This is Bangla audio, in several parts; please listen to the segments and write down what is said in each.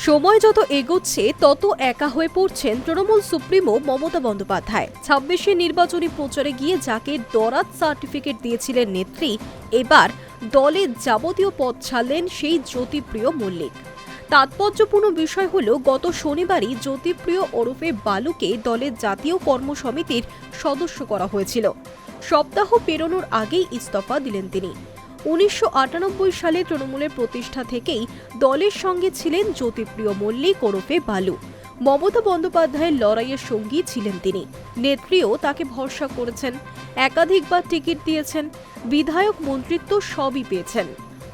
সময় যত এগোচ্ছে তত একা হয়ে পড়ছেন তৃণমূল সুপ্রিমো মমতা বন্দ্যোপাধ্যায়। ২৬শে নির্বাচনী প্রচারে গিয়ে যাকে দরাদ সার্টিফিকেট দিয়েছিলেন নেত্রী, এবার দলের যাবতীয় পদ ছাড়লেন সেই জ্যোতিপ্রিয় মল্লিক। তাৎপর্যপূর্ণ বিষয় হল, গত শনিবারই জ্যোতিপ্রিয় ওরফে বালুকে দলের জাতীয় কর্মসমিতির সদস্য করা হয়েছিল। সপ্তাহ পেরোনোর আগেই ইস্তফা দিলেন তিনি। ১৯৯৮ সালে তৃণমূলের প্রতিষ্ঠা থেকেই দলের সঙ্গে ছিলেন জ্যোতিপ্রিয় মল্লিক ওরফে বালু। মমতা বন্দ্যোপাধ্যায়ের লড়াইয়ের সঙ্গী ছিলেন তিনি। নেত্রীও তাকে ভরসা করেছেন, একাধিকবার টিকিট দিয়েছেন, বিধায়ক মন্ত্রিত্ব সবই পেয়েছেন।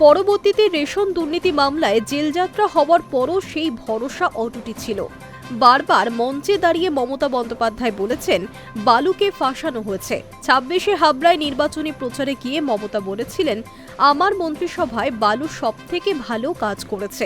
পরবর্তীতে রেশন দুর্নীতি মামলায় জেলযাত্রা হওয়ার পরও সেই ভরসা অটুটি ছিল। বারবার মঞ্চে দাঁড়িয়ে মমতা বন্দ্যোপাধ্যায় বলেছেন, বালুকে ফাঁসানো হয়েছে। ২৬শে হাবড়ায় নির্বাচনী প্রচারে গিয়ে মমতা বলেছিলেন, আমার মন্ত্রিসভায় বালু সবথেকে ভালো কাজ করেছে।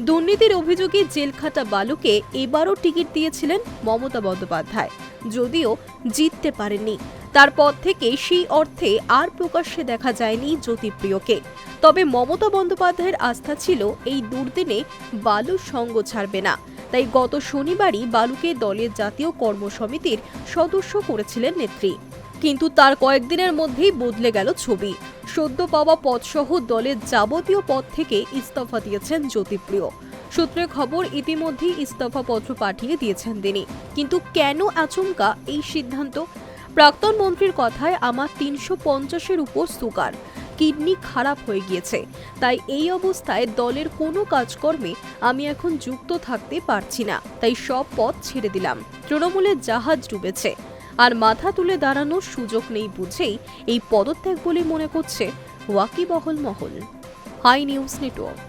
দুর্নীতির অভিযোগে জেলখাটা বালুকে এবারও টিকিট দিয়েছিলেন মমতা বন্দ্যোপাধ্যায়, যদিও জিততে পারেননি। তারপর থেকে সেই অর্থে আর প্রকাশ্যে দেখা যায়নি জ্যোতিপ্রিয়কে। তবে মমতা বন্দ্যোপাধ্যায়ের আস্থা ছিল এই দুর্দিনে বালু সঙ্গ ছাড়বে না। তাই গত শনিবারই বালুকে দলের জাতীয় কর্মসমিতির সদস্য করেছিলেন নেত্রী। কিন্তু তার কয়েকদিনের মধ্যেই বদলে গেল ছবি। সদ্য পাওয়া পদসহ দলের যাবতীয় পদ থেকে ইস্তফা দিয়েছেন জ্যোতিপ্রিয়। সূত্রে খবর, ইতিমধ্যেই ইস্তফাপত্র পাঠিয়ে দিয়েছেন তিনি। কিন্তু কেন আচমকা এই সিদ্ধান্ত? প্রাক্তন মন্ত্রীর কথায়, আমার ৩৫০-এর উপর সুগার, কিডনি খারাপ হয়ে গিয়েছে। তাই এই অবস্থায় দলের কোনো কাজকর্মে আমি এখন যুক্ত থাকতে পারছি না। তাই সব পথ ছেড়ে দিলাম। তৃণমূলের জাহাজ ডুবেছে, আর মাথা তুলে দাঁড়ানোর সুযোগ নেই বুঝেই এই পদত্যাগ বলে মনে করছে ওয়াকিবহল মহল। Hi news network.